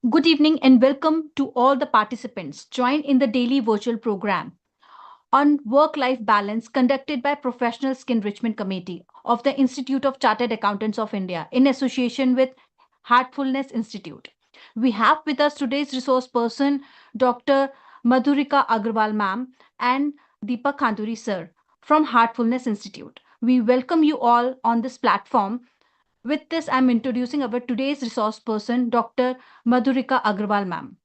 Good evening and welcome to all the participants joined in the daily virtual program on work-life balance conducted by Professional Skill Enrichment Committee of the Institute of Chartered Accountants of India in association with Heartfulness Institute. We have with us today's resource person, Dr. Madhurika Agrawal ma'am and Deepak Khanduri sir from Heartfulness Institute. We welcome you all on this platform. With this, I'm introducing our today's resource person, Dr. Madhurika Agrawal ma'am.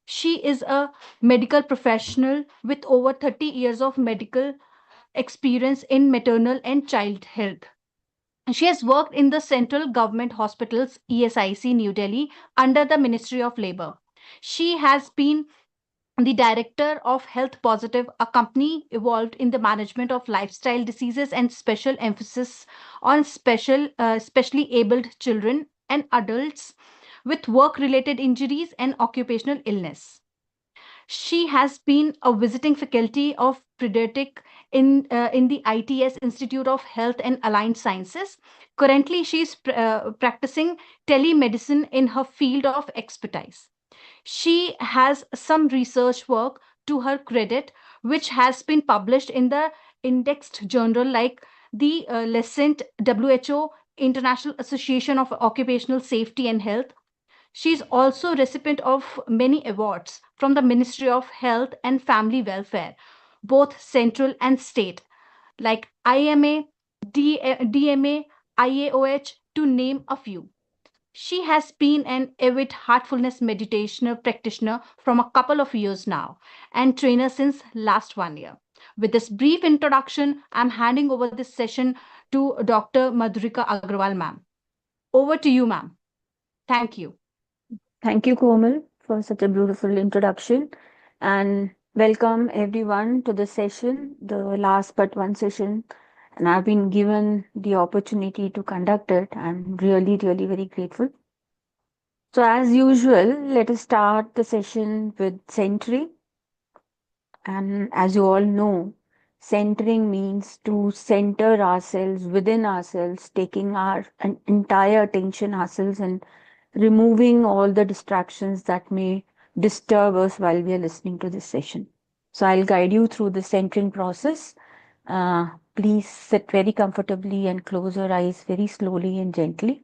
She is a medical professional with over 30 years of medical experience in maternal and child health. She has worked in the Central Government Hospitals ESIC New Delhi under the Ministry of Labor. She has been the director of Health Positive, a company evolved in the management of lifestyle diseases and special emphasis on specially abled children and adults with work related injuries and occupational illness. She has been a visiting faculty of pediatric in the ITS Institute of Health and Allied Sciences. Currently, she is practicing telemedicine in her field of expertise. She has some research work to her credit, which has been published in the indexed journal like the Lescent WHO International Association of Occupational Safety and Health. She is also recipient of many awards from the Ministry of Health and Family Welfare, both central and state, like IMA, DMA, IAOH, to name a few. She has been an avid heartfulness meditation practitioner from a couple of years now and trainer since last 1 year. With this brief introduction, I'm handing over this session to Dr. Madhurika Agrawal, ma'am. Over to you, ma'am. Thank you. Thank you, Komal, for such a beautiful introduction. And welcome everyone to the session, the last but one session. And I've been given the opportunity to conduct it. I'm really, really very grateful. So, as usual, let us start the session with centering. And as you all know, centering means to center ourselves within ourselves, taking our entire attention ourselves and removing all the distractions that may disturb us while we are listening to this session. So I'll guide you through the centering process. Please sit very comfortably and close your eyes very slowly and gently.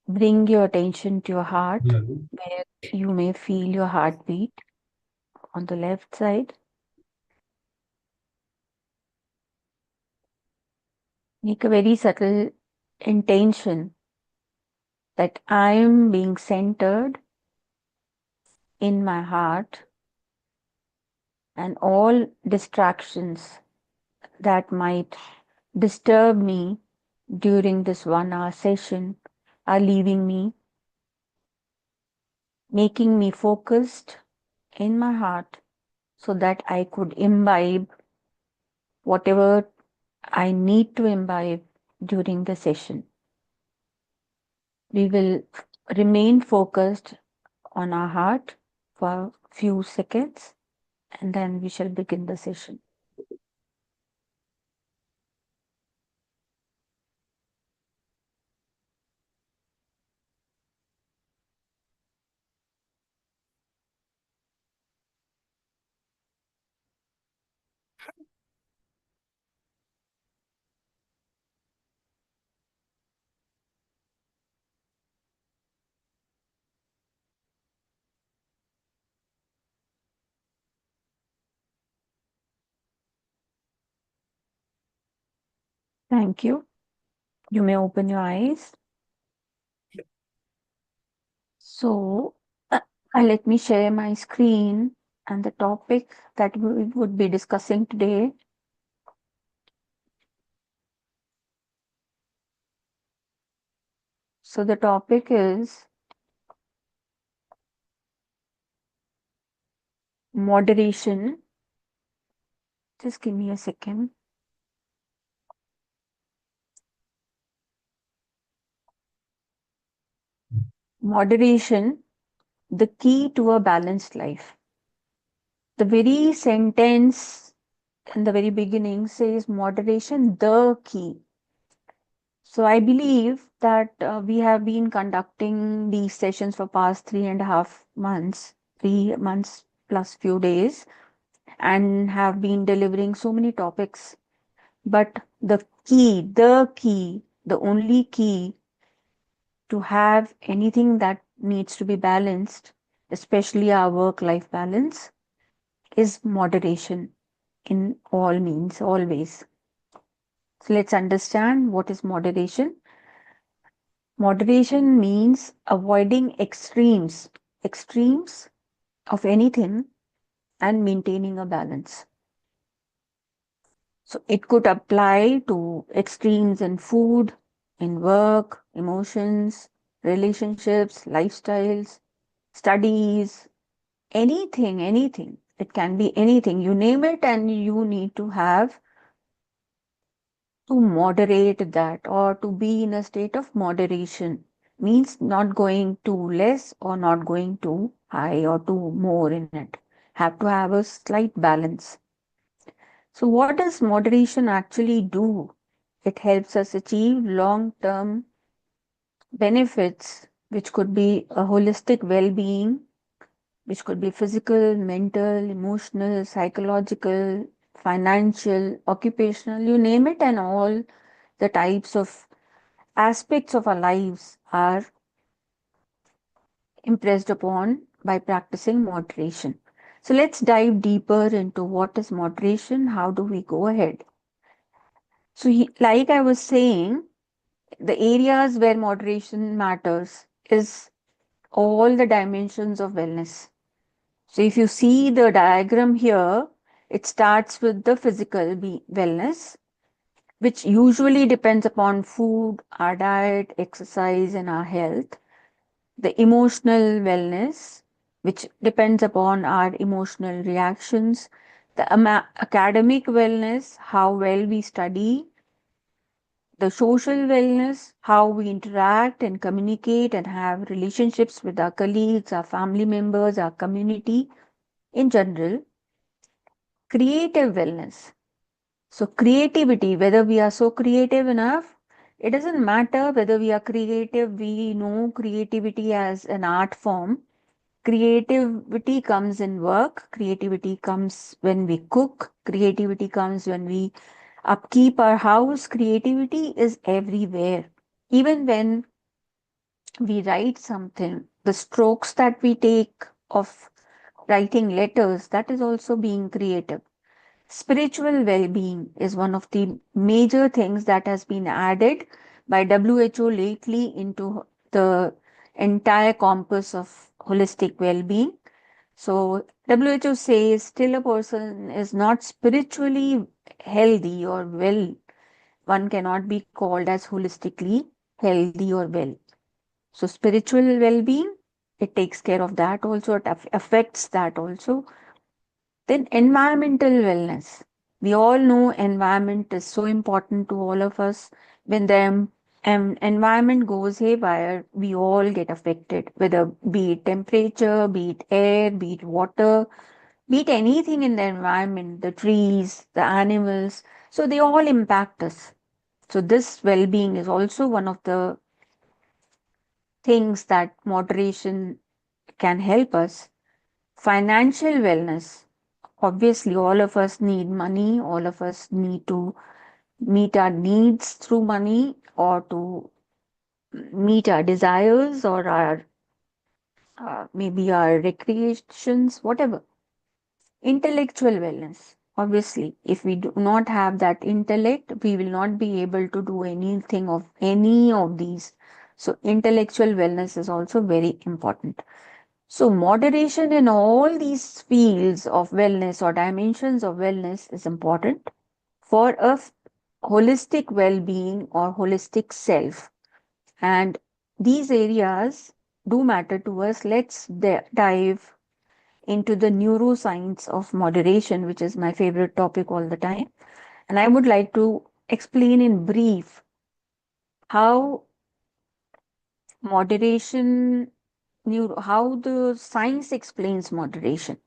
Bring your attention to your heart, where you may feel your heartbeat on the left side. Make a very subtle intention that I am being centered in my heart, and all distractions that might disturb me during this 1 hour session are leaving me, making me focused in my heart so that I could imbibe whatever I need to imbibe during the session. We will remain focused on our heart for a few seconds and then we shall begin the session. Thank you. You may open your eyes. So, let me share my screen and the topic that we would be discussing today. So, the topic is moderation. Just give me a second. Moderation, the key to a balanced life. The very sentence in the very beginning says moderation, the key. So I believe that we have been conducting these sessions for past 3.5 months, 3 months plus few days, and have been delivering so many topics. But the only key to have anything that needs to be balanced, especially our work-life balance, is moderation in all means, always. So let's understand what is moderation. Moderation means avoiding extremes of anything and maintaining a balance. So it could apply to extremes in food, in work, emotions, relationships, lifestyles, studies, anything. It can be anything. You name it, and you need to have to moderate that, or to be in a state of moderation. Means not going too less or not going too high or too more in it. Have to have a slight balance. So what does moderation actually do? It helps us achieve long-term benefits, which could be a holistic well-being, which could be physical, mental, emotional, psychological, financial, occupational, you name it, and all the types of aspects of our lives are impressed upon by practicing moderation. So let's dive deeper into what is moderation, how do we go ahead. So, like I was saying, the areas where moderation matters is all the dimensions of wellness. So, if you see the diagram here, it starts with the physical wellness, which usually depends upon food, our diet, exercise, and our health. The emotional wellness, which depends upon our emotional reactions. The academic wellness, how well we study. The social wellness, how we interact and communicate and have relationships with our colleagues, our family members, our community in general. Creative wellness. So, creativity, whether we are so creative enough, it doesn't matter whether we are creative, we know creativity as an art form. Creativity comes in work, creativity comes when we cook, creativity comes when we upkeep our house, creativity is everywhere. Even when we write something, the strokes that we take of writing letters, that is also being creative. Spiritual well-being is one of the major things that has been added by WHO lately into the entire compass of holistic well-being. So WHO says still a person is not spiritually healthy or well, one cannot be called as holistically healthy or well. So spiritual well-being, it takes care of that also, it affects that also. Then environmental wellness. We all know environment is so important to all of us. When the environment goes haywire, we all get affected, whether be it temperature, be it air, be it water, be it anything in the environment, the trees, the animals. So they all impact us. So this well-being is also one of the things that moderation can help us. Financial wellness. Obviously, all of us need money. All of us need to meet our needs through money or to meet our desires or our maybe our recreations, whatever. Intellectual wellness. Obviously, if we do not have that intellect, we will not be able to do anything of any of these. So, intellectual wellness is also very important. So, moderation in all these fields of wellness or dimensions of wellness is important for a holistic well being or holistic self. And these areas do matter to us. Let's dive into the neuroscience of moderation, which is my favorite topic all the time. And I would like to explain in brief how moderation, how the science explains moderation.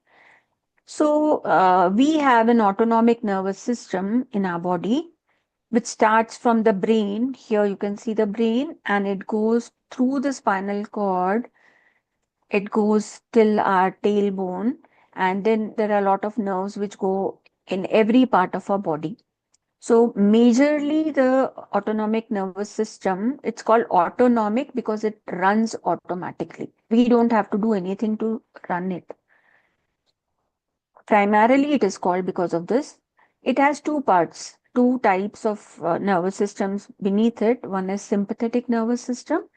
So, we have an autonomic nervous system in our body, which starts from the brain. Here you can see the brain, and it goes through the spinal cord. It goes till our tailbone, and then there are a lot of nerves which go in every part of our body. So majorly the autonomic nervous system, it's called autonomic because it runs automatically. We don't have to do anything to run it. Primarily it is called because of this. It has two parts, two types of nervous systems beneath it. One is sympathetic nervous system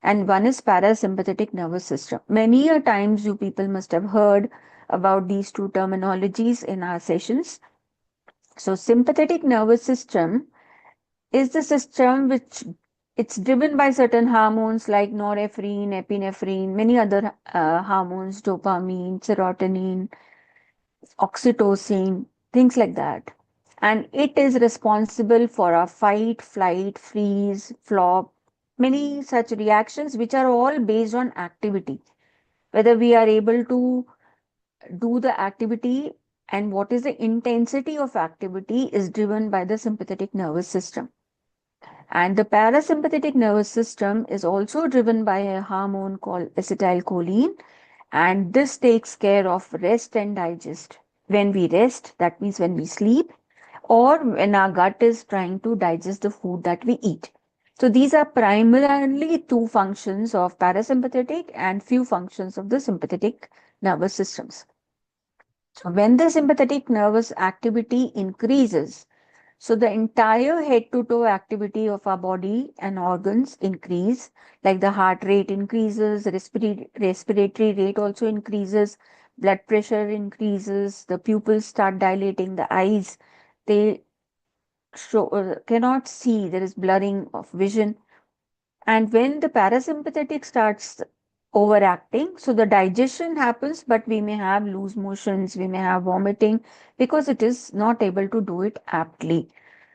and one is parasympathetic nervous system. Many a times you people must have heard about these two terminologies in our sessions. So sympathetic nervous system is the system which it's driven by certain hormones like norepinephrine, epinephrine, many other hormones, dopamine, serotonin, oxytocin, things like that. And it is responsible for our fight, flight, freeze, flop, many such reactions which are all based on activity. Whether we are able to do the activity and what is the intensity of activity is driven by the sympathetic nervous system. And the parasympathetic nervous system is also driven by a hormone called acetylcholine, and this takes care of rest and digest. When we rest, that means when we sleep, or when our gut is trying to digest the food that we eat. So these are primarily two functions of parasympathetic and few functions of the sympathetic nervous systems. So when the sympathetic nervous activity increases, so the entire head to toe activity of our body and organs increase, like the heart rate increases, respiratory rate also increases, blood pressure increases, the pupils start dilating, the eyes, they cannot see, there is blurring of vision. And when the parasympathetic starts overacting, so the digestion happens, but we may have loose motions, we may have vomiting because it is not able to do it aptly.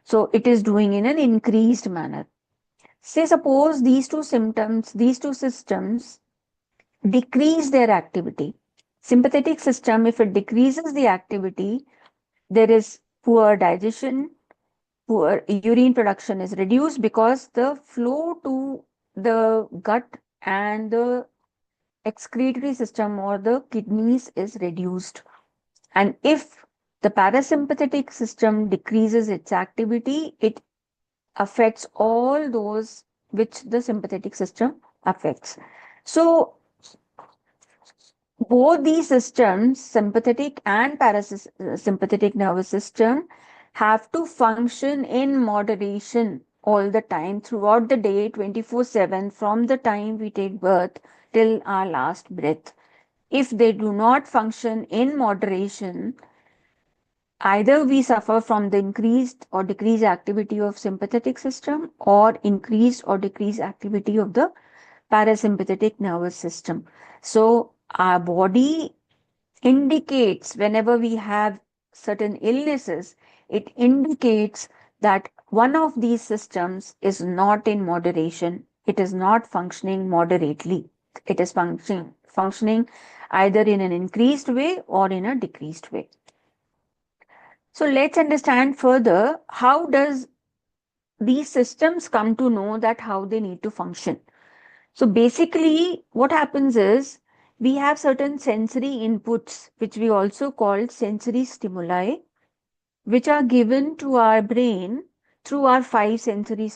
So it is doing in an increased manner. Say, suppose these two symptoms, these two systems decrease their activity. Sympathetic system, if it decreases the activity, there is poor digestion, poor urine production is reduced because the flow to the gut and the excretory system or the kidneys is reduced. And if the parasympathetic system decreases its activity, it affects all those which the sympathetic system affects. So both these systems, sympathetic and parasympathetic nervous system, have to function in moderation all the time throughout the day, 24/7, from the time we take birth till our last breath. If they do not function in moderation, either we suffer from the increased or decreased activity of sympathetic system or increased or decreased activity of the parasympathetic nervous system. So our body indicates whenever we have certain illnesses, it indicates that one of these systems is not in moderation. It is not functioning moderately. It is functioning either in an increased way or in a decreased way. So let's understand further, how does these systems come to know that how they need to function. So basically what happens is we have certain sensory inputs which we also call sensory stimuli, which are given to our brain through our five sensory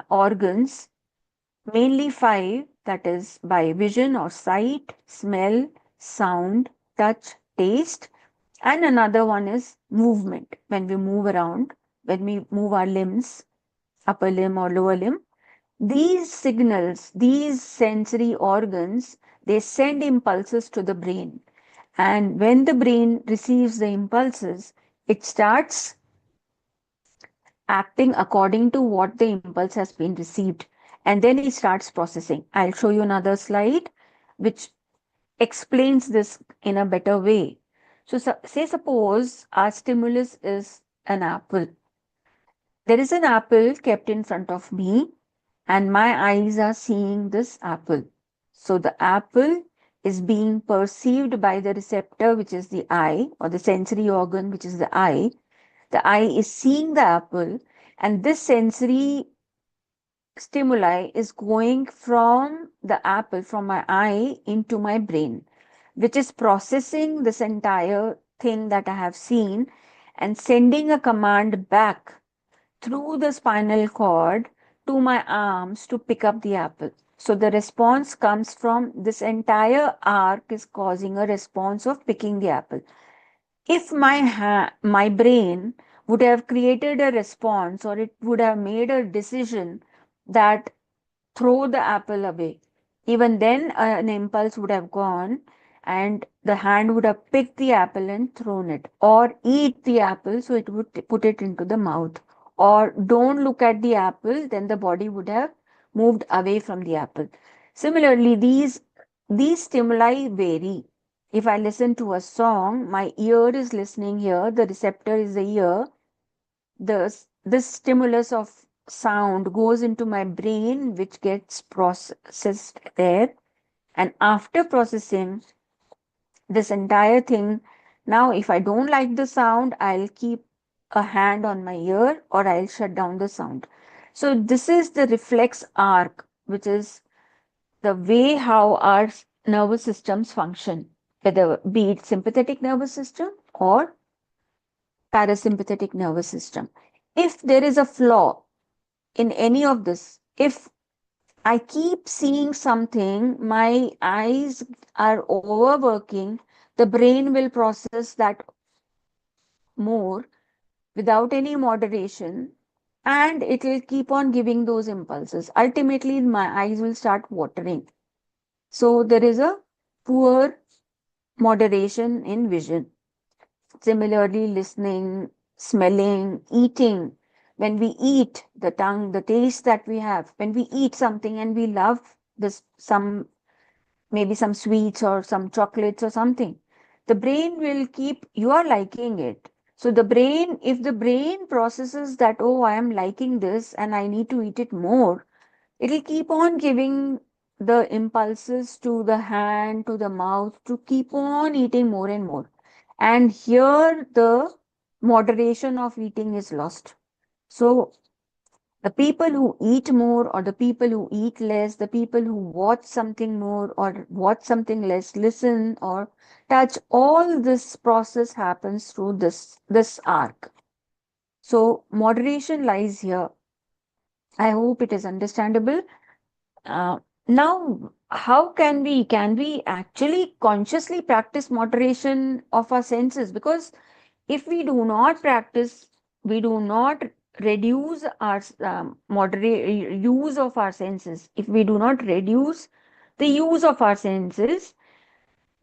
organs, mainly five, that is by vision or sight, smell, sound, touch, taste, and another one is movement. When we move around, when we move our limbs, upper limb or lower limb, these signals, these sensory organs, they send impulses to the brain. And when the brain receives the impulses, it starts acting according to what the impulse has been received. And then it starts processing. I'll show you another slide which explains this in a better way. So, say suppose our stimulus is an apple. There is an apple kept in front of me and my eyes are seeing this apple. So the apple is being perceived by the receptor, which is the eye, or the sensory organ, which is the eye. The eye is seeing the apple, And this sensory stimuli is going from the apple, from my eye, into my brain, which is processing this entire thing that I have seen and sending a command back through the spinal cord to my arms to pick up the apple. So the response comes from this entire arc is causing a response of picking the apple. If my brain would have created a response, or it would have made a decision that throw the apple away, even then an impulse would have gone and the hand would have picked the apple and thrown it, or eat the apple, so it would put it into the mouth, or don't look at the apple, then the body would have moved away from the apple. Similarly, these stimuli vary. If I listen to a song, my ear is listening here, the receptor is the ear, this stimulus of sound goes into my brain, which gets processed there, and after processing this entire thing, now if I don't like the sound, I'll keep a hand on my ear, or I'll shut down the sound. So this is the reflex arc, which is the way how our nervous systems function, whether be it sympathetic nervous system or parasympathetic nervous system. If there is a flaw in any of this, if I keep seeing something, my eyes are overworking, the brain will process that more without any moderation, and it will keep on giving those impulses. Ultimately, my eyes will start watering. So there is a poor moderation in vision. Similarly, listening, smelling, eating. When we eat, the tongue, the taste that we have, when we eat something and we love this, maybe some sweets or some chocolates or something, the brain will keep, you are liking it. So the brain, if the brain processes that, oh, I am liking this and I need to eat it more, it'll keep on giving the impulses to the hand, to the mouth, to keep on eating more and more. And here the moderation of eating is lost. So the people who eat more, or the people who eat less, the people who watch something more or watch something less, listen or touch, all this process happens through this arc. So moderation lies here. I hope it is understandable. Now, how can we actually consciously practice moderation of our senses? Because if we do not practice, we do not reduce our moderate use of our senses. If we do not reduce the use of our senses,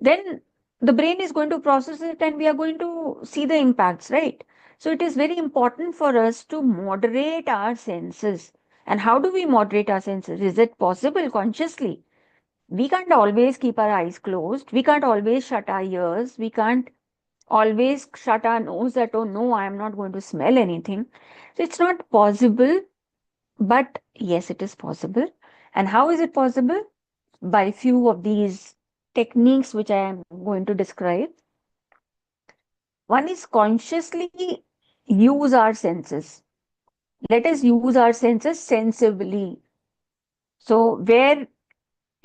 then the brain is going to process it and we are going to see the impacts, right? So it is very important for us to moderate our senses. And how do we moderate our senses? Is it possible consciously? We can't always keep our eyes closed. We can't always shut our ears. We can't always shut our nose that, oh no, I am not going to smell anything. So it's not possible, but yes, it is possible. And how is it possible? By few of these techniques which I am going to describe. One is consciously use our senses. Let us use our senses sensibly. So where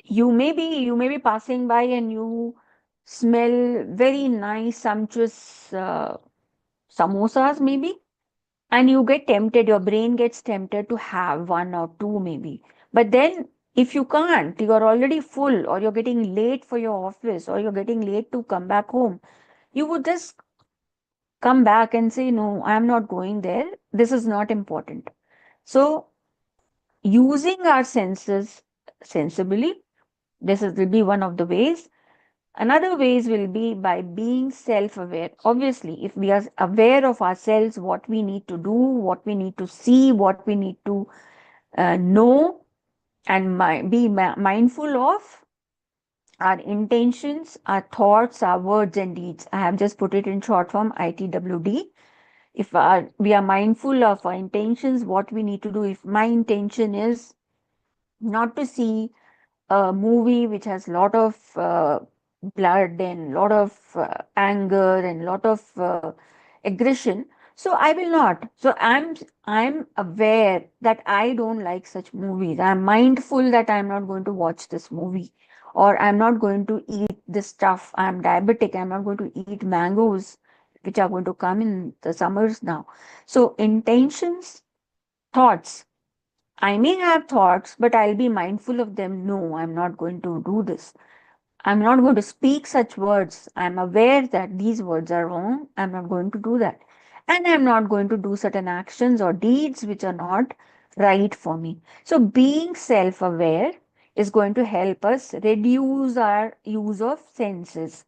you may be passing by and you smell very nice, sumptuous samosas maybe, and you get tempted, your brain gets tempted to have one or two maybe. But then if you can't, you are already full, or you're getting late for your office, or you're getting late to come back home, you would just come back and say, no, I am not going there. This is not important. So using our senses sensibly, will be one of the ways. Another ways will be by being self-aware. Obviously, if we are aware of ourselves, what we need to do, what we need to see, what we need to know, and be mindful of our intentions, our thoughts, our words and deeds. I have just put it in short form, ITWD. If we are mindful of our intentions, what we need to do, if my intention is not to see a movie which has lot of blood and lot of anger and lot of aggression. So I will not. So I'm aware that I don't like such movies. I'm mindful that I'm not going to watch this movie, or I'm not going to eat this stuff. I'm diabetic. I'm not going to eat mangoes, which are going to come in the summers now. So intentions, thoughts. I may have thoughts, but I'll be mindful of them. No, I'm not going to do this. I'm not going to speak such words. I'm aware that these words are wrong. I'm not going to do that. And I'm not going to do certain actions or deeds which are not right for me. So, being self aware is going to help us reduce our use of senses.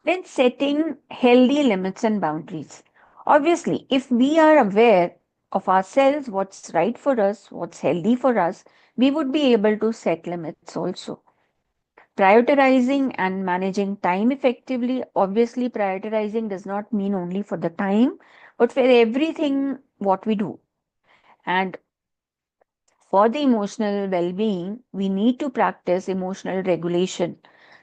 Then, setting healthy limits and boundaries. Obviously, if we are aware of ourselves, what's right for us, what's healthy for us, we would be able to set limits also. Prioritizing and managing time effectively. Obviously, prioritizing does not mean only for the time, but for everything what we do. And for the emotional well being, we need to practice emotional regulation.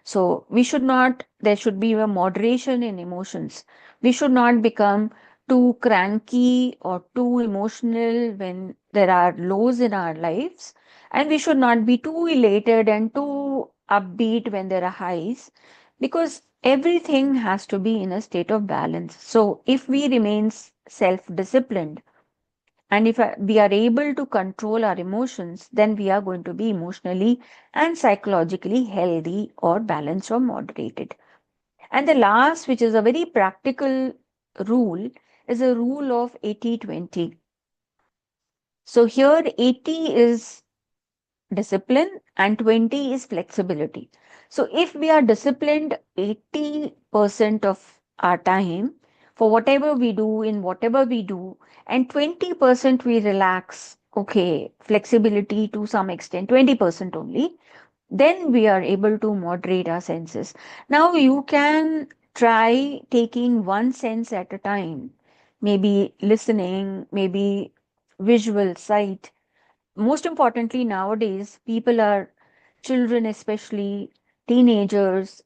So, we should not, there should be a moderation in emotions. We should not become too cranky or too emotional when there are lows in our lives. And we should not be too elated and too upbeat when there are highs, because everything has to be in a state of balance. So, if we remain self disciplined, and if we are able to control our emotions, then we are going to be emotionally and psychologically healthy or balanced or moderated. And the last, which is a very practical rule, is a rule of 80-20. So here 80 is discipline and 20 is flexibility. So if we are disciplined 80% of our time for whatever we do, in whatever we do, and 20% we relax, okay, flexibility to some extent, 20% only, then we are able to moderate our senses. Now you can try taking one sense at a time, maybe listening, maybe visual, sight. Most importantly, nowadays, people are, children especially, teenagers,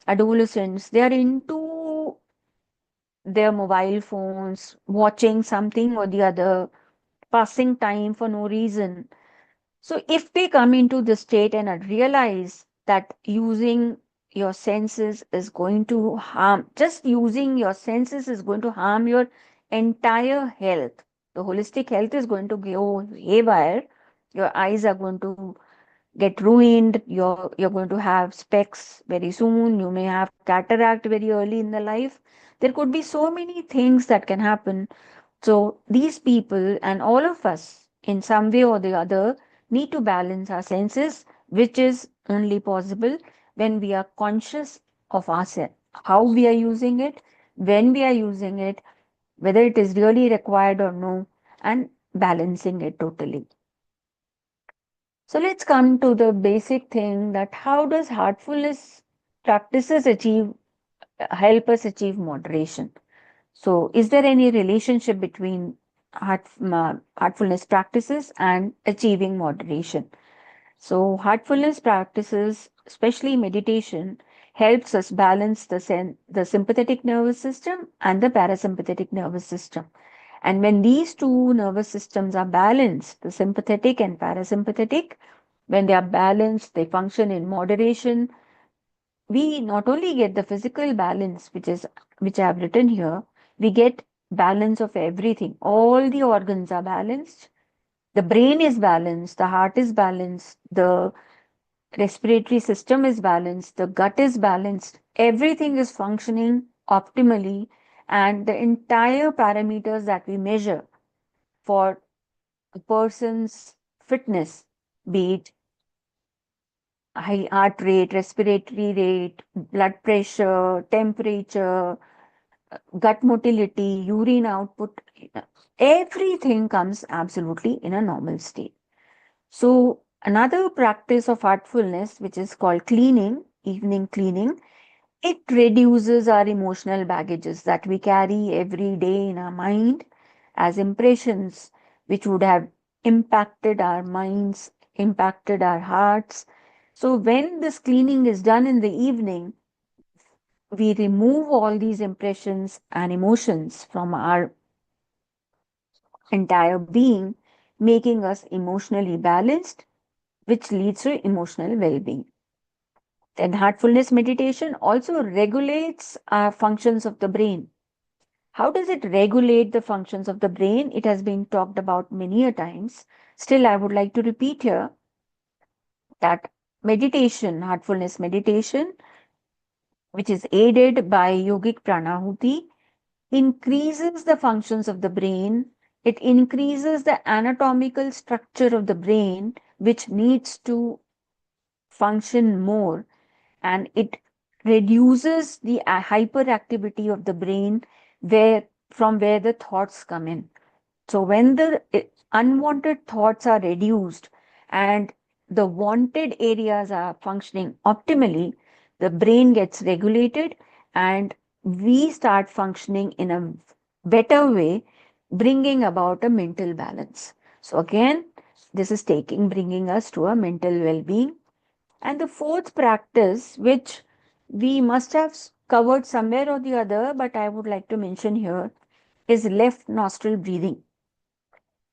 adolescents, they are into their mobile phones, watching something or the other, passing time for no reason. So, if they come into the state and realize that using your senses is going to harm, just using your senses is going to harm your entire health. The holistic health is going to go haywire. Your eyes are going to get ruined. You're going to have specs very soon. You may have cataract very early in the life. There could be so many things that can happen. So these people and all of us, in some way or the other, need to balance our senses, which is only possible when we are conscious of ourselves, how we are using it, when we are using it, whether it is really required or no, and balancing it totally. So let's come to the basic thing, that how does heartfulness practices achieve help us achieve moderation? So is there any relationship between heartfulness practices and achieving moderation? So heartfulness practices, especially meditation, helps us balance the sympathetic nervous system and the parasympathetic nervous system. And when these two nervous systems are balanced, the sympathetic and parasympathetic, when they are balanced, they function in moderation. We not only get the physical balance, which I have written here, we get balance of everything. All the organs are balanced. The brain is balanced, the heart is balanced, the respiratory system is balanced, the gut is balanced, everything is functioning optimally, and the entire parameters that we measure for a person's fitness, be it high heart rate, respiratory rate, blood pressure, temperature, gut motility, urine output, everything comes absolutely in a normal state. So, another practice of heartfulness, which is called cleaning, evening cleaning, it reduces our emotional baggages that we carry every day in our mind as impressions, which would have impacted our minds, impacted our hearts. So, when this cleaning is done in the evening, we remove all these impressions and emotions from our entire being, making us emotionally balanced, which leads to emotional well being. Then, heartfulness meditation also regulates our functions of the brain. How does it regulate the functions of the brain? It has been talked about many a times. Still, I would like to repeat here that meditation, heartfulness meditation, which is aided by yogic pranahuti, increases the functions of the brain. It increases the anatomical structure of the brain, which needs to function more, and it reduces the hyperactivity of the brain where from where the thoughts come in. So when the unwanted thoughts are reduced and the wanted areas are functioning optimally, the brain gets regulated and we start functioning in a better way, bringing about a mental balance. So again, this is bringing us to a mental well-being. And the fourth practice, which we must have covered somewhere or the other, but I would like to mention here, is left nostril breathing.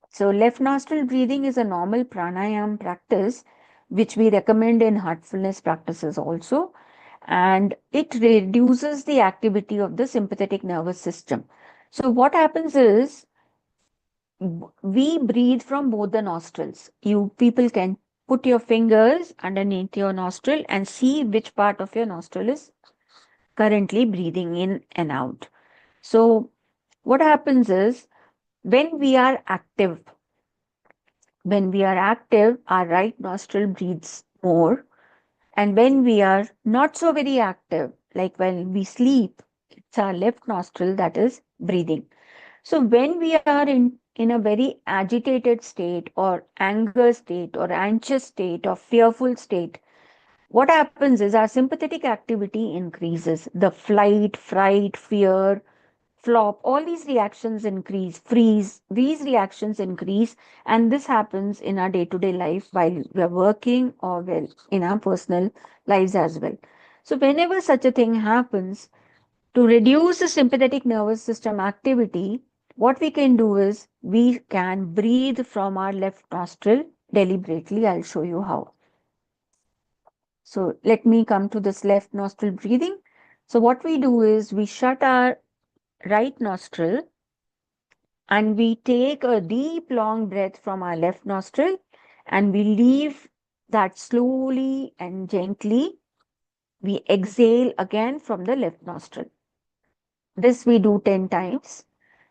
So, left nostril breathing is a normal pranayam practice, which we recommend in heartfulness practices also. And it reduces the activity of the sympathetic nervous system. So, what happens is we breathe from both the nostrils. You people can put your fingers underneath your nostril and see which part of your nostril is currently breathing in and out. So, what happens is when we are active, our right nostril breathes more. And when we are not so very active, like when we sleep, it's our left nostril that is breathing. So when we are in a very agitated state or anger state or anxious state or fearful state, what happens is our sympathetic activity increases. The flight, fright, fear, flop, all these reactions increase, freeze, these reactions increase, and this happens in our day-to-day life while we're working or well in our personal lives as well. So whenever such a thing happens, to reduce the sympathetic nervous system activity, what we can do is we can breathe from our left nostril deliberately. I'll show you how. So let me come to this left nostril breathing. So what we do is we shut our right nostril and we take a deep long breath from our left nostril and we leave that slowly and gently. We exhale again from the left nostril. This we do 10 times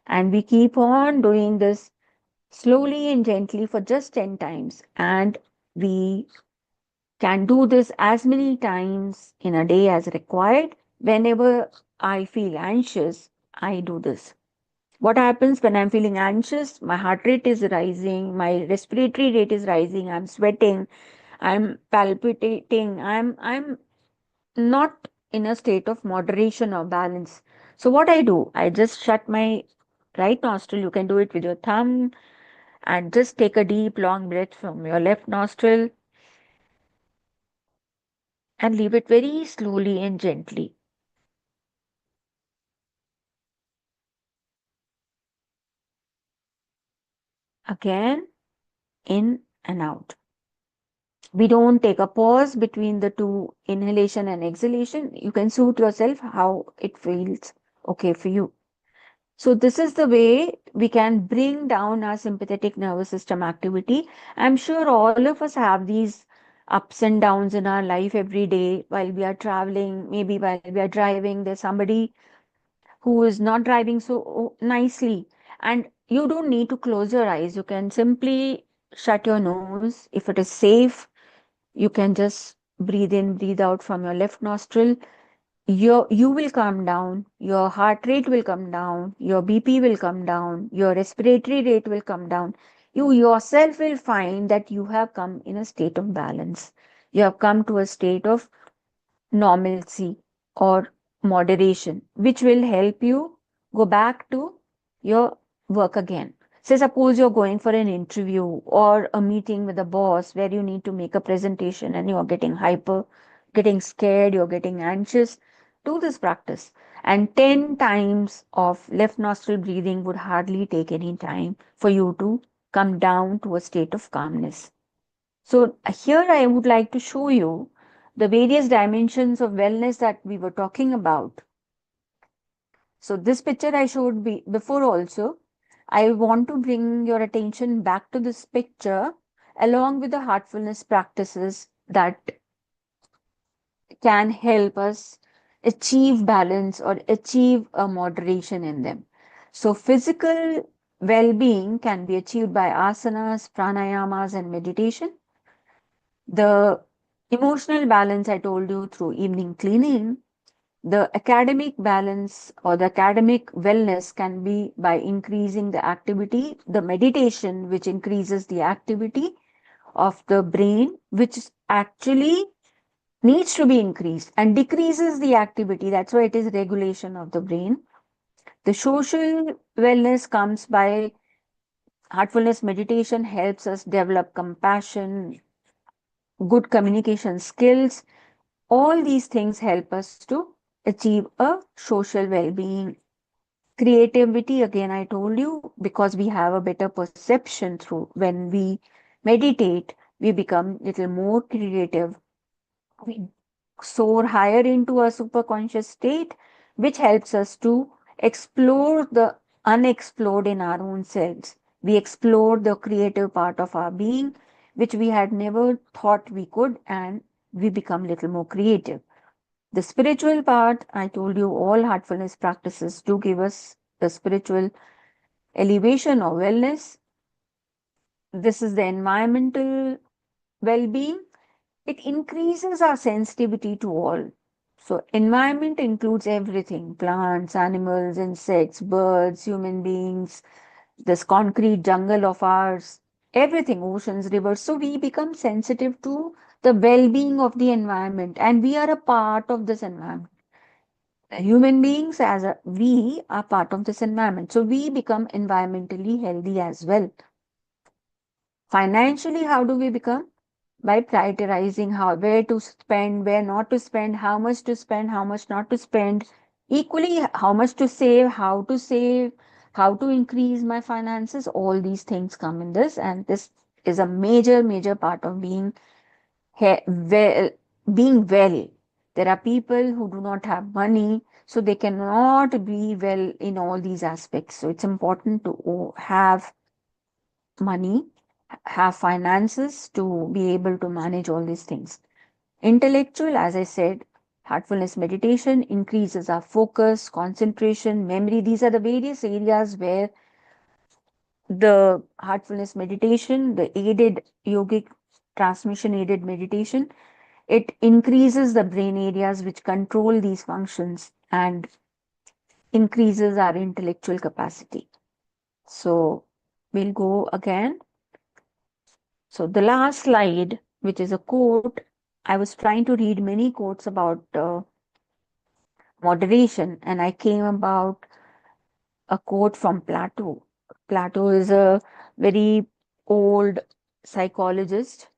and we keep on doing this slowly and gently for just 10 times. And we can do this as many times in a day as required. Whenever I feel anxious, I do this. What happens when I'm feeling anxious? My heart rate is rising, my respiratory rate is rising, I'm sweating, I'm palpitating, I'm not in a state of moderation or balance. So what I do, I just shut my right nostril. You can do it with your thumb and just take a deep long breath from your left nostril and leave it very slowly and gently. Again, in and out. We don't take a pause between the two inhalation and exhalation. You can suit yourself how it feels okay for you. So this is the way we can bring down our sympathetic nervous system activity. I'm sure all of us have these ups and downs in our life every day while we are traveling, maybe while we are driving. There's somebody who is not driving so nicely, and you don't need to close your eyes. You can simply shut your nose. If it is safe, you can just breathe in, breathe out from your left nostril. You will come down, your heart rate will come down, your BP will come down, your respiratory rate will come down. You yourself will find that you have come in a state of balance. You have come to a state of normalcy or moderation, which will help you go back to your work again. Say, suppose you're going for an interview or a meeting with a boss where you need to make a presentation and you're getting hyper, getting scared, you're getting anxious. Do this practice. And 10 times of left nostril breathing would hardly take any time for you to come down to a state of calmness. So, here I would like to show you the various dimensions of wellness that we were talking about. So, this picture I showed before also. I want to bring your attention back to this picture along with the heartfulness practices that can help us achieve balance or achieve a moderation in them. So, physical well being can be achieved by asanas, pranayamas, and meditation. The emotional balance I told you through evening cleaning. The academic balance or the academic wellness can be by increasing the activity, the meditation, which increases the activity of the brain, which actually needs to be increased and decreases the activity. That's why it is regulation of the brain. The social wellness comes by heartfulness meditation, helps us develop compassion, good communication skills. All these things help us to achieve a social well being. Creativity, again, I told you, because we have a better perception through when we meditate, we become little more creative. We soar higher into a superconscious state, which helps us to explore the unexplored in our own selves. We explore the creative part of our being, which we had never thought we could, and we become little more creative. The spiritual part, I told you, all heartfulness practices do give us the spiritual elevation or wellness. This is the environmental well being. It increases our sensitivity to all. So, environment includes everything: plants, animals, insects, birds, human beings, this concrete jungle of ours, everything, oceans, rivers. So, we become sensitive to the well being of the environment, and we are a part of this environment. Human beings, we are part of this environment. So, we become environmentally healthy as well. Financially, how do we become? By prioritizing how, where to spend, where not to spend, how much to spend, how much not to spend, equally how much to save, how to increase my finances. All these things come in this, and this is a major part of well. Being well. There are people who do not have money, so they cannot be well in all these aspects. So it's important to have money, have finances to be able to manage all these things. Intellectual, as I said, heartfulness meditation increases our focus, concentration, memory. These are the various areas where the heartfulness meditation, the aided yogic transmission aided meditation, it increases the brain areas which control these functions and increases our intellectual capacity. So we'll go again. So the last slide, which is a quote, I was trying to read many quotes about moderation, and I came about a quote from Plato. Plato is a very old psychologist.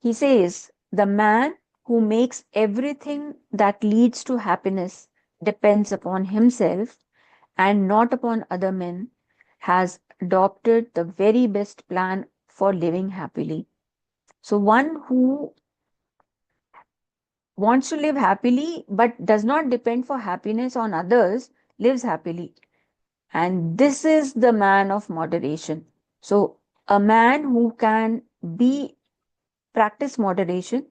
He says, "The man who makes everything that leads to happiness depends upon himself and not upon other men has adopted the very best plan for living happily." So, one who wants to live happily but does not depend for happiness on others lives happily. And this is the man of moderation. So, a man who can be practice moderation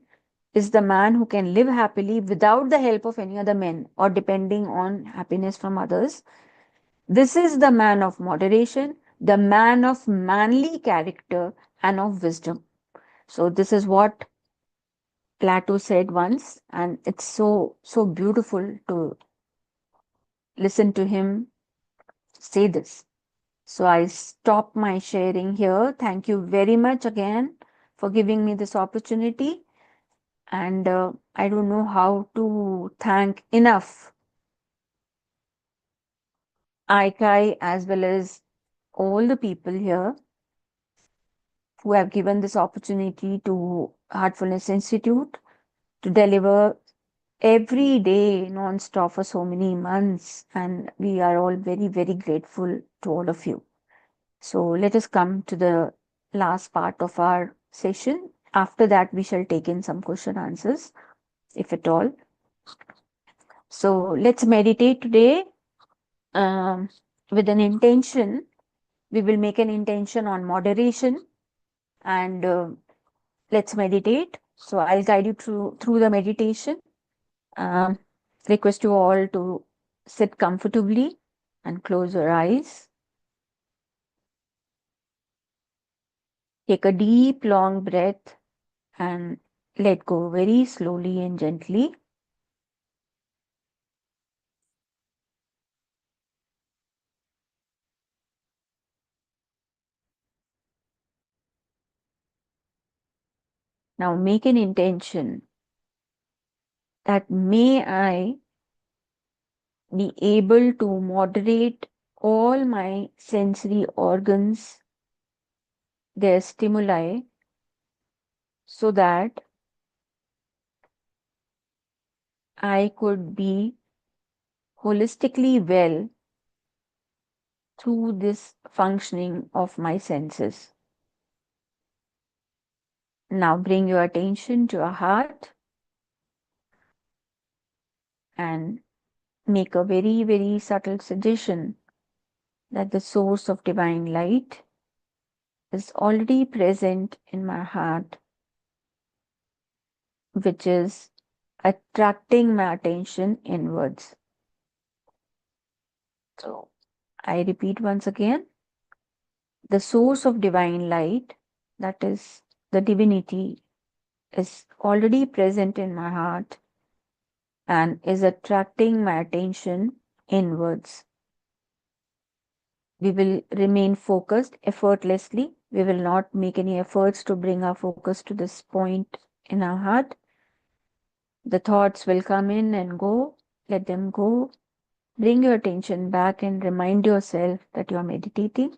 is the man who can live happily without the help of any other men or depending on happiness from others. This is the man of moderation, the man of manly character and of wisdom. So, this is what Plato said once, and it's so beautiful to listen to him say this. So I stop my sharing here. Thank you very much again for giving me this opportunity. And I don't know how to thank enough ICAI as well as all the people here who have given this opportunity to Heartfulness Institute to deliver every day non-stop for so many months, and we are all very, very grateful to all of you. So let us come to the last part of our session. After that, we shall take in some question answers, if at all. So let's meditate today um, with an intention. We will make an intention on moderation, and let's meditate. So I'll guide you through the meditation. Um, Request you all to sit comfortably and close your eyes. Take a deep, long breath and let go very slowly and gently. Now make an intention that may I be able to moderate all my sensory organs, their stimuli, so that I could be holistically well through this functioning of my senses. Now bring your attention to your heart and make a very, very subtle suggestion that the source of divine light is already present in my heart, which is attracting my attention inwards. So I repeat once again, the source of divine light, that is the divinity, is already present in my heart and is attracting my attention inwards. We will remain focused effortlessly. We will not make any efforts to bring our focus to this point in our heart. The thoughts will come in and go. Let them go. Bring your attention back and remind yourself that you are meditating.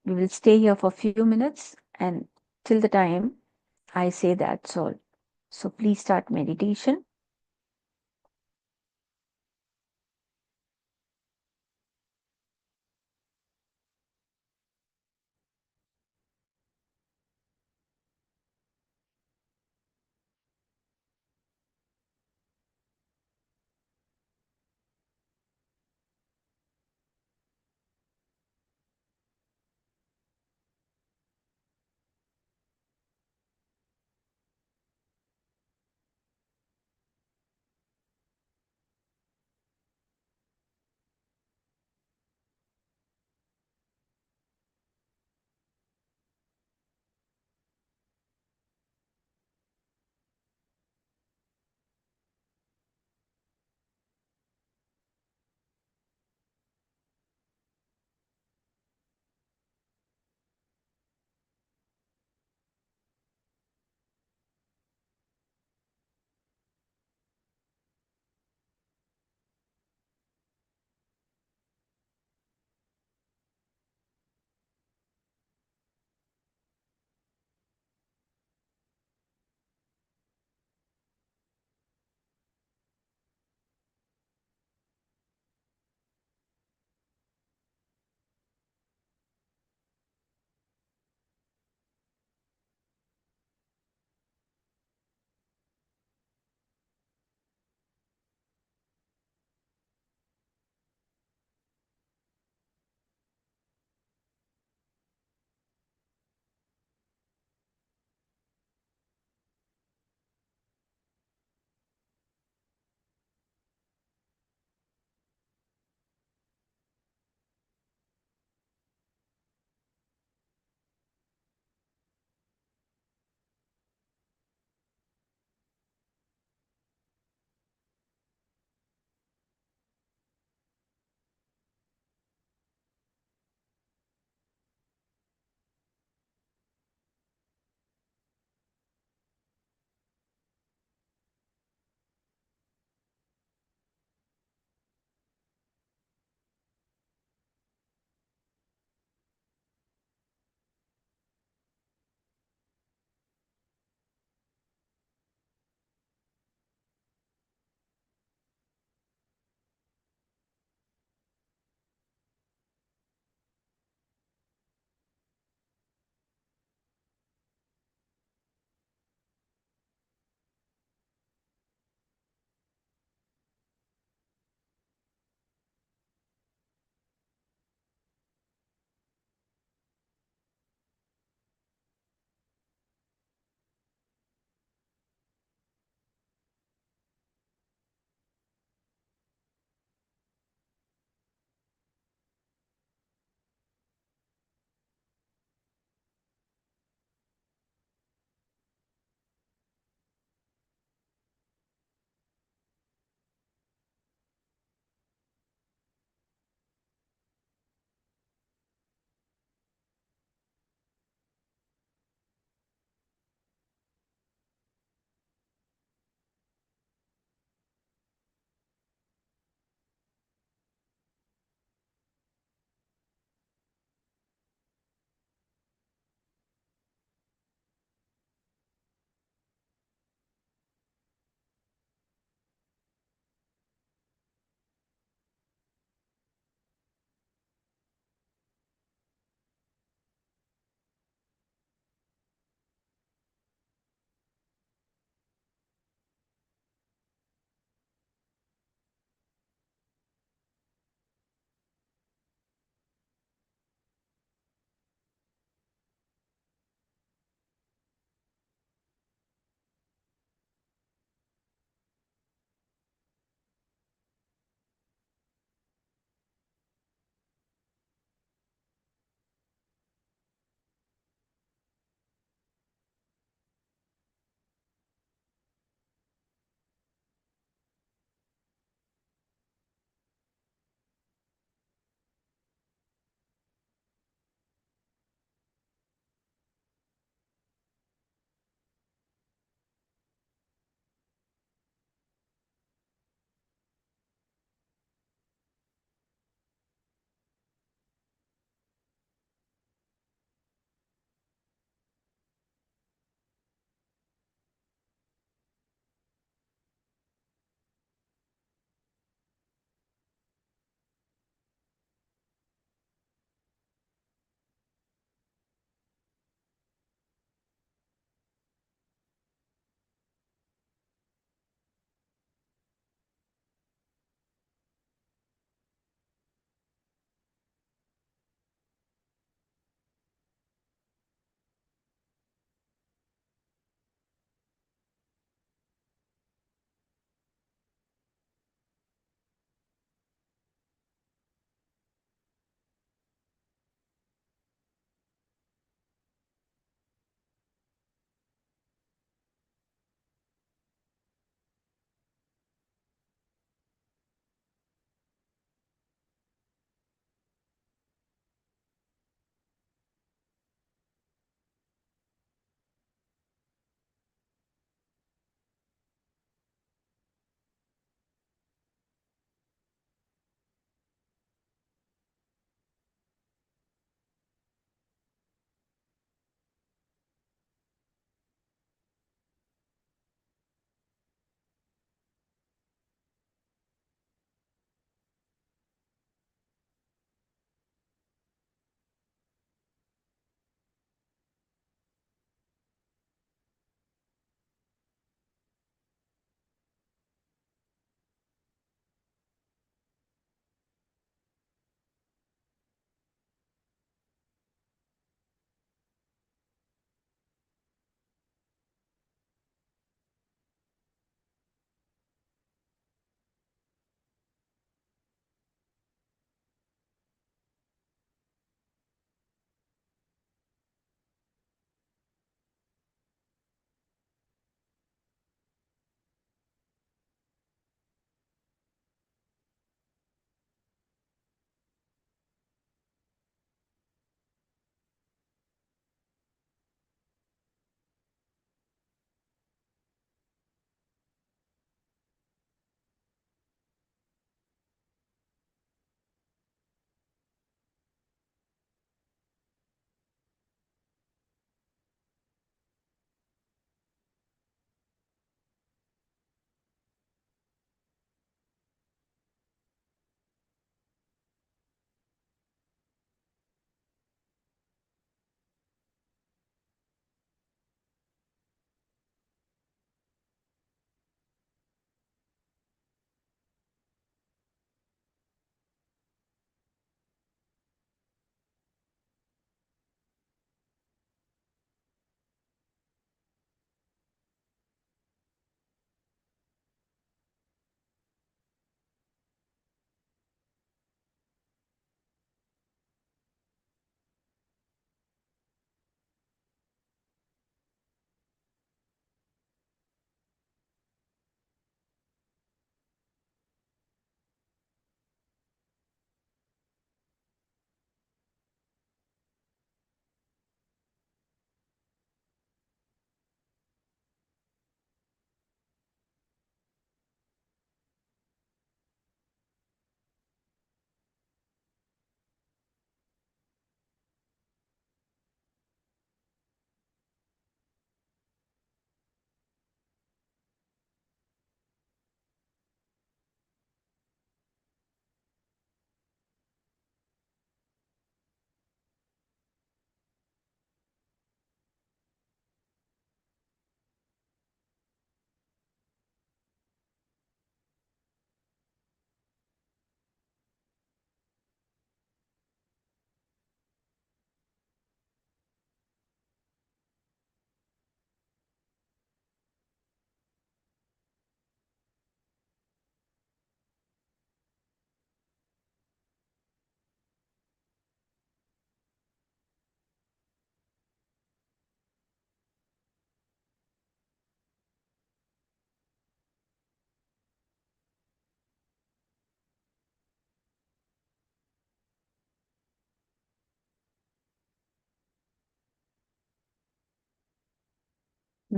We will stay here for a few minutes and till the time I say that's all. So please start meditation.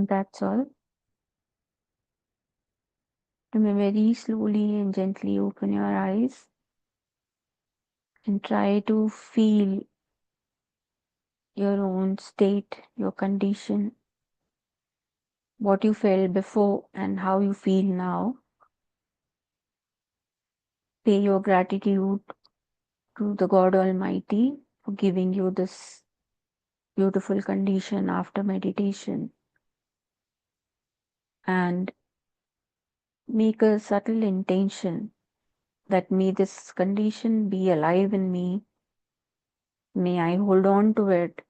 That's all. You may very slowly and gently open your eyes and try to feel your own state, your condition, what you felt before and how you feel now. Pay your gratitude to the God Almighty for giving you this beautiful condition after meditation, and make a subtle intention that may this condition be alive in me. May I hold on to it.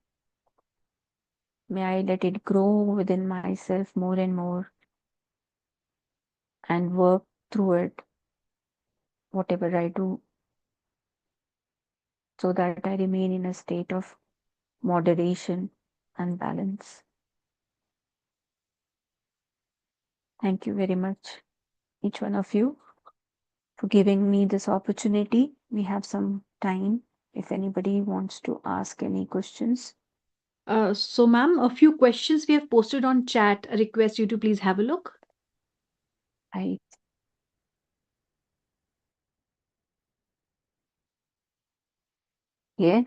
May I let it grow within myself more and more and work through it, whatever I do, so that I remain in a state of moderation and balance. Thank you very much, each one of you, for giving me this opportunity. We have some time if anybody wants to ask any questions. So, ma'am, a few questions we have posted on chat. I request you to please have a look. I Yeah.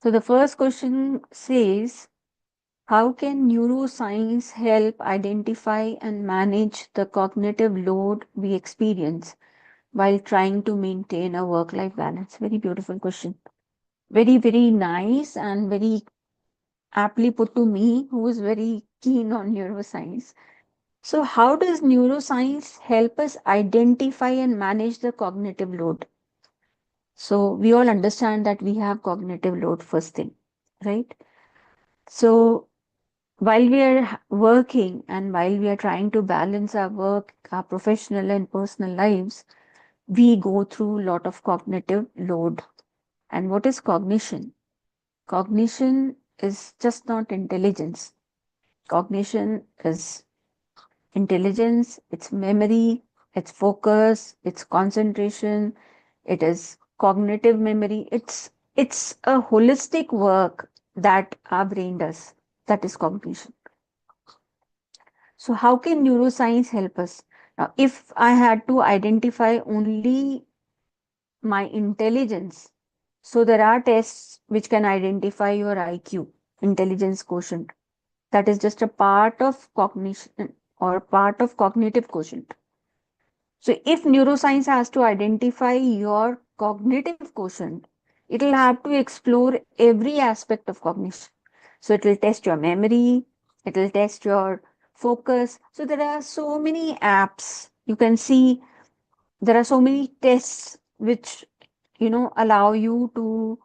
So the first question says, how can neuroscience help identify and manage the cognitive load we experience while trying to maintain a work-life balance? Very beautiful question. Very, very nice and very aptly put to me, who is very keen on neuroscience. So, how does neuroscience help us identify and manage the cognitive load? So, we all understand that we have cognitive load first thing, right? So, while we are working and while we are trying to balance our work, our professional and personal lives, we go through a lot of cognitive load. And what is cognition? Cognition is just not intelligence. Cognition is intelligence, it's memory, it's focus, it's concentration, it is cognitive memory. It's a holistic work that our brain does. That is cognition. So how can neuroscience help us? Now, if I had to identify only my intelligence, so there are tests which can identify your IQ, intelligence quotient. That is just a part of cognition or part of cognitive quotient. So if neuroscience has to identify your cognitive quotient, it'll have to explore every aspect of cognition. So it will test your memory, it will test your focus. So there are so many apps. You can see there are so many tests which allow you to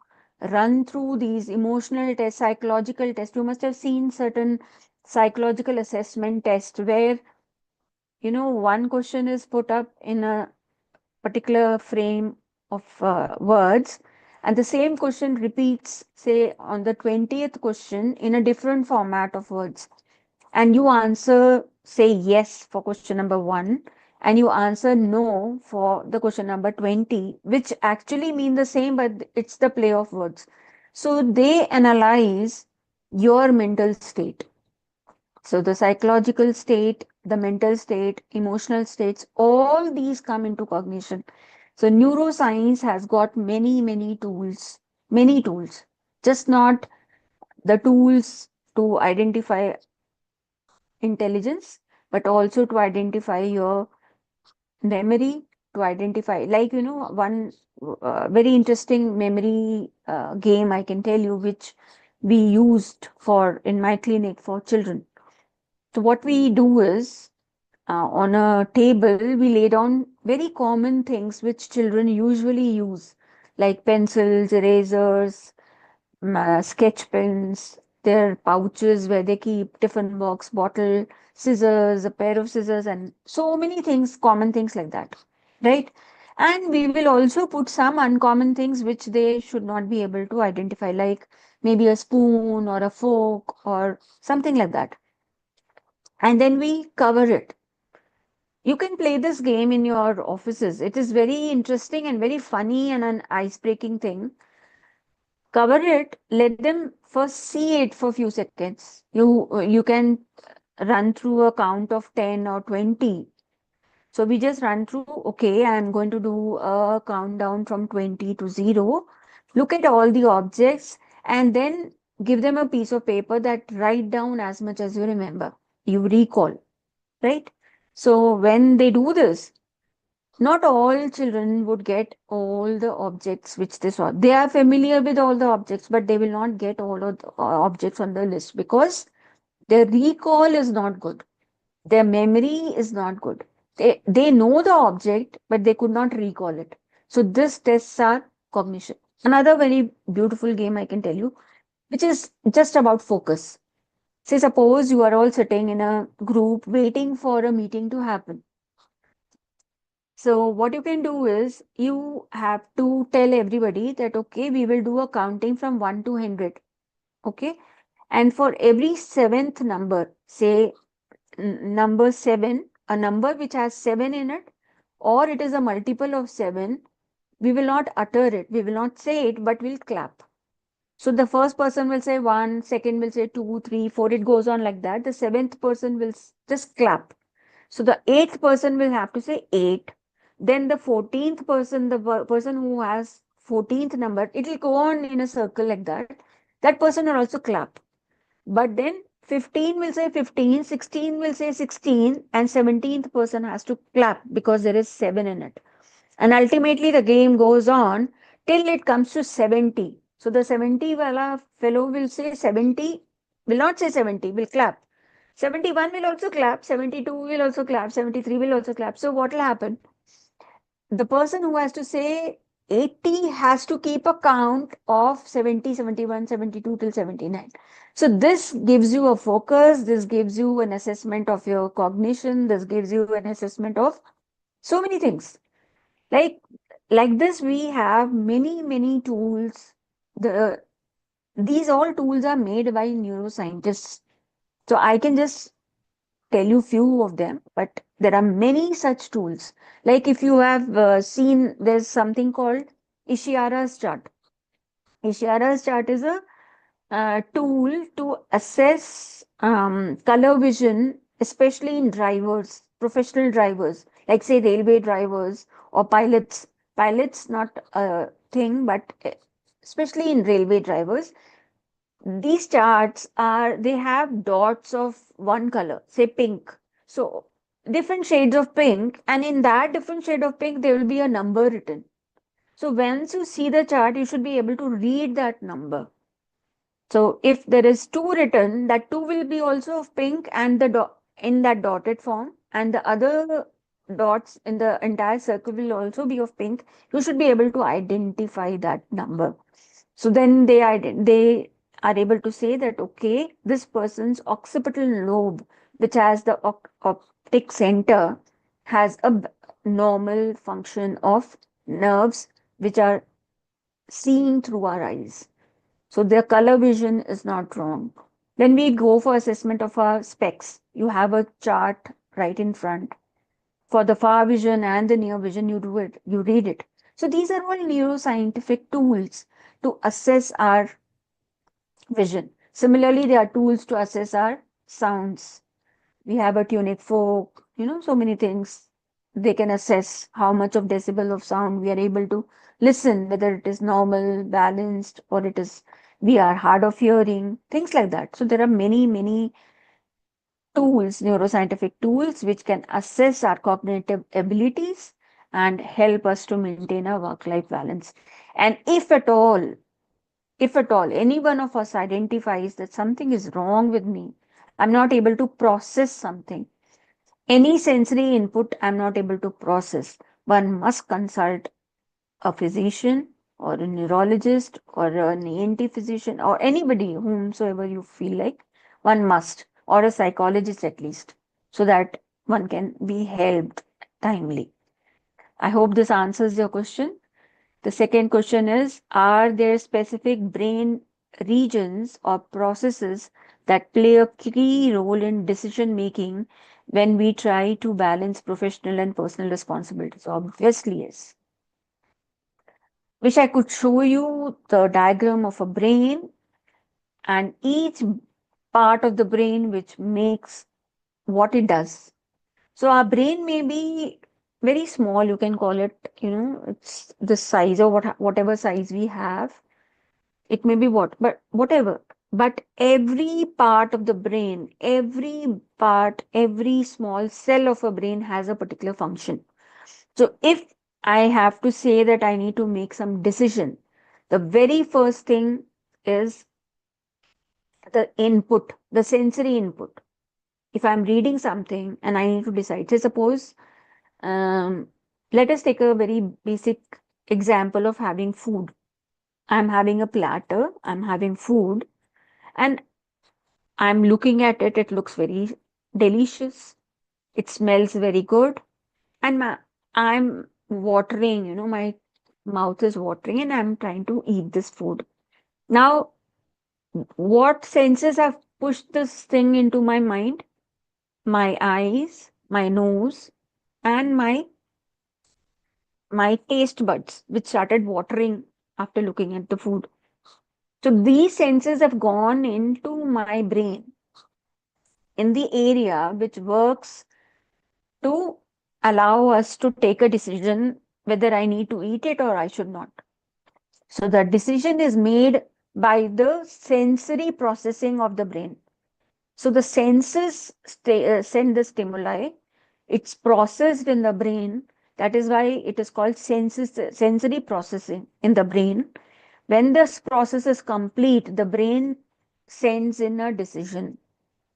run through these emotional tests, psychological tests. You must have seen certain psychological assessment tests where one question is put up in a particular frame of words, and the same question repeats, say, on the 20th question in a different format of words, and you answer, say, yes for question number 1, and you answer no for the question number 20, which actually mean the same, but it's the play of words. So they analyze your mental state. So the psychological state, the mental state, emotional states, all these come into cognition. So neuroscience has got many, many tools, just not the tools to identify intelligence, but also to identify your memory, to identify, like, one very interesting memory game I can tell you, which we used for in my clinic for children. So what we do is, on a table, we lay down very common things which children usually use, like pencils, erasers, sketch pens, their pouches where they keep tiffin box, bottle, scissors, a pair of scissors, and so many things, common things like that, right? And we will also put some uncommon things which they should not be able to identify, like maybe a spoon or a fork or something like that. And then we cover it. You can play this game in your offices. It is very interesting and very funny and an ice-breaking thing. Cover it, let them first see it for a few seconds. You can run through a count of 10 or 20. So we just run through, okay, I'm going to do a countdown from 20 to 0. Look at all the objects and then give them a piece of paper that write down as much as you remember, you recall, right? So when they do this, not all children would get all the objects which they saw. They are familiar with all the objects, but they will not get all of the objects on the list because their recall is not good. Their memory is not good. They know the object, but they could not recall it. So this tests our cognition. Another very beautiful game I can tell you, which is just about focus. Say, suppose you are all sitting in a group waiting for a meeting to happen. So what you can do is you have to tell everybody that, okay, we will do a counting from 1 to 100. Okay. And for every seventh number, say number 7, a number which has 7 in it, or it is a multiple of 7, we will not utter it, we will not say it, but we'll clap. So the first person will say 1, second will say 2, 3, 4, it goes on like that. The seventh person will just clap. So the eighth person will have to say 8. Then the 14th person, the person who has 14th number, it will go on in a circle like that. That person will also clap. But then 15 will say 15, 16 will say 16, and 17th person has to clap because there is 7 in it. And ultimately, the game goes on till it comes to 70. So the 70 wala fellow will say 70, will not say 70, will clap. 71 will also clap, 72 will also clap, 73 will also clap. So what will happen? The person who has to say 80 has to keep a count of 70, 71, 72 till 79. So this gives you a focus, this gives you an assessment of your cognition, this gives you an assessment of so many things. Like like this, we have many tools. The These all tools are made by neuroscientists. So I can just tell you few of them, but there are many such tools. Like if you have seen, there's something called Ishihara's chart. Ishihara's chart is a tool to assess color vision, especially in drivers, professional drivers, like say railway drivers or pilots. Pilots, not a thing, but especially in railway drivers, these charts are, they have dots of one color, say pink. So different shades of pink, and in that different shade of pink, there will be a number written. So once you see the chart, you should be able to read that number. So if there is 2 written, that 2 will be also of pink and the in that dotted form, and the other dots in the entire circle will also be of pink. You should be able to identify that number. So then they are able to say that, okay, this person's occipital lobe, which has the optic center, has a normal function of nerves which are seeing through our eyes. So their color vision is not wrong. Then we go for assessment of our specs. You have a chart right in front. For the far vision and the near vision, you do it, you read it. So these are all neuroscientific tools to assess our vision. Similarly, there are tools to assess our sounds. We have a tunic fork, so many things. They can assess how much of decibel of sound we are able to listen, whether it is normal, balanced, or it is we are hard of hearing, things like that. So there are many tools, neuroscientific tools, which can assess our cognitive abilities and help us to maintain a work-life balance. And if at all, any one of us identifies that something is wrong with me, I'm not able to process something, any sensory input I'm not able to process, one must consult a physician or a neurologist or an ENT physician or anybody whomsoever you feel like, one must, or a psychologist at least, so that one can be helped timely. I hope this answers your question. The second question is, are there specific brain regions or processes that play a key role in decision making when we try to balance professional and personal responsibilities? Obviously, yes. Wish I could show you the diagram of a brain and each part of the brain which makes what it does. So our brain may be very small, you can call it, it's the size or whatever size we have. It may be what, but whatever. But every part of the brain, every part, every small cell of a brain has a particular function. So if I have to say that I need to make some decision, the very first thing is the input, the sensory input. If I'm reading something and I need to decide, say suppose, let us take a very basic example of having food. I'm having a platter, I'm having food, and I'm looking at it. It looks very delicious. It smells very good. And I'm watering, my mouth is watering and I'm trying to eat this food. Now, what senses have pushed this thing into my mind? My eyes, my nose, and my taste buds, which started watering after looking at the food. So these senses have gone into my brain in the area which works to allow us to take a decision whether I need to eat it or I should not. So the decision is made by the sensory processing of the brain. So the senses send the stimuli, it's processed in the brain. That is why it is called sensory processing in the brain. When this process is complete, the brain sends in a decision.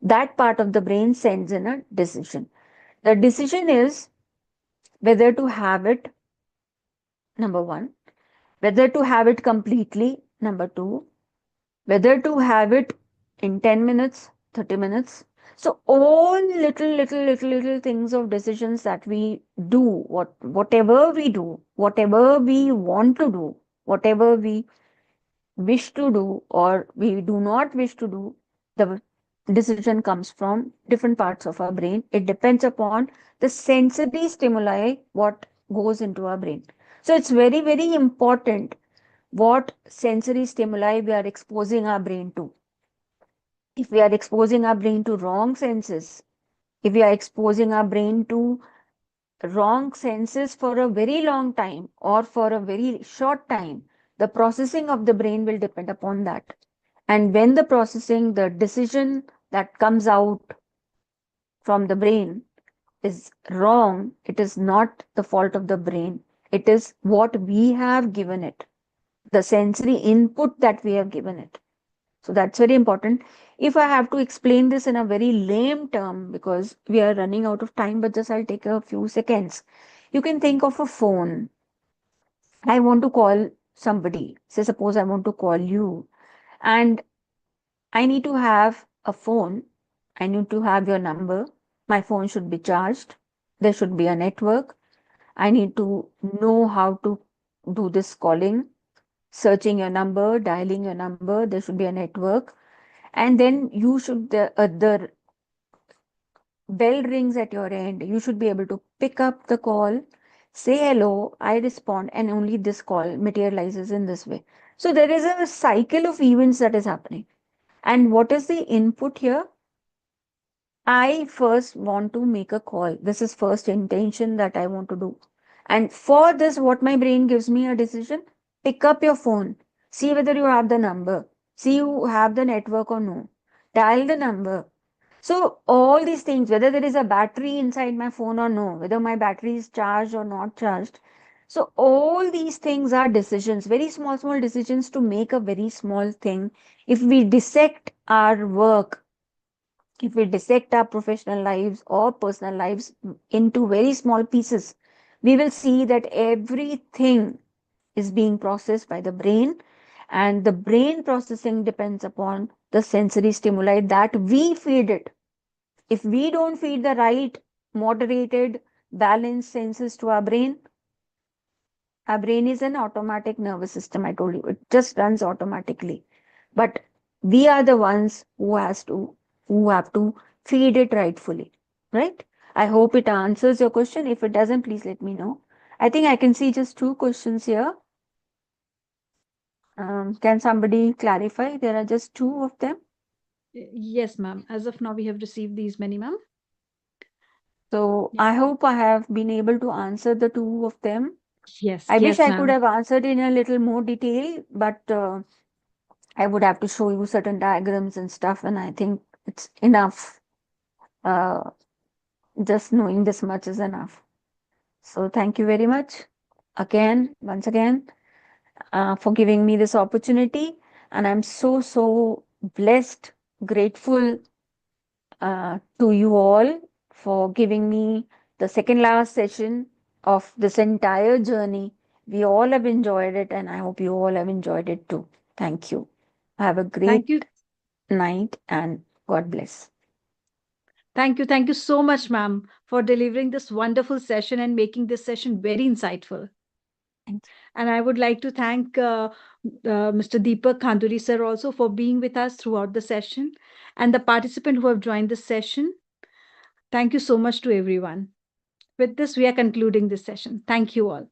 That part of the brain sends in a decision. The decision is whether to have it, number one, whether to have it completely, number two, whether to have it in 10 minutes, 30 minutes. So all little things of decisions that we do, whatever we do, whatever we want to do, whatever we wish to do or we do not wish to do, the decision comes from different parts of our brain. It depends upon the sensory stimuli, what goes into our brain. So it's very, very important what sensory stimuli we are exposing our brain to. If we are exposing our brain to wrong senses, if we are exposing our brain to wrong senses for a very long time or for a very short time, the processing of the brain will depend upon that. And when the processing, the decision that comes out from the brain is wrong, it is not the fault of the brain. It is what we have given it, the sensory input that we have given it. So that's very important. If I have to explain this in a very lame term, because we are running out of time, but just I'll take a few seconds. You can think of a phone. I want to call somebody. Say, suppose I want to call you, and I need to have a phone. I need to have your number. My phone should be charged. There should be a network. I need to know how to do this calling, searching your number, dialing your number. There should be a network. And then the bell rings at your end. You should be able to pick up the call, say hello, I respond, and only this call materializes in this way. So there is a cycle of events that is happening. And what is the input here? I first want to make a call. This is first intention that I want to do. And for this, what my brain gives me a decision, pick up your phone, see whether you have the number, see you have the network or no, dial the number. So all these things, whether there is a battery inside my phone or no, whether my battery is charged or not charged. So all these things are decisions, very small decisions to make a very small thing. If we dissect our work, if we dissect our professional lives or personal lives into very small pieces, we will see that everything is being processed by the brain, and the brain processing depends upon the sensory stimuli that we feed it. If we don't feed the right, moderated, balanced senses to our brain is an automatic nervous system. I told you, it just runs automatically. But we are the ones who have to feed it rightfully, right? I hope it answers your question. If it doesn't, please let me know. I think I can see just two questions here. Can somebody clarify? There are just two of them. Yes, ma'am. As of now, we have received these many, ma'am. So Yeah. I hope I have been able to answer the two of them. Yes, I wish yes, I could ma'am. have answered in a little more detail, but I would have to show you certain diagrams and stuff, and I think it's enough. Uh, just knowing this much is enough. So thank you very much again, once again, for giving me this opportunity. And I'm so, so blessed, grateful to you all for giving me the second last session of this entire journey. We all have enjoyed it, and I hope you all have enjoyed it too. Thank you. Have a Thank great you. night and God bless. Thank you. Thank you so much, ma'am, for delivering this wonderful session and making this session very insightful. Thank you. And I would like to thank Mr. Deepak Khanduri sir also for being with us throughout the session and the participant who have joined this session. Thank you so much to everyone. With this, we are concluding this session. Thank you all.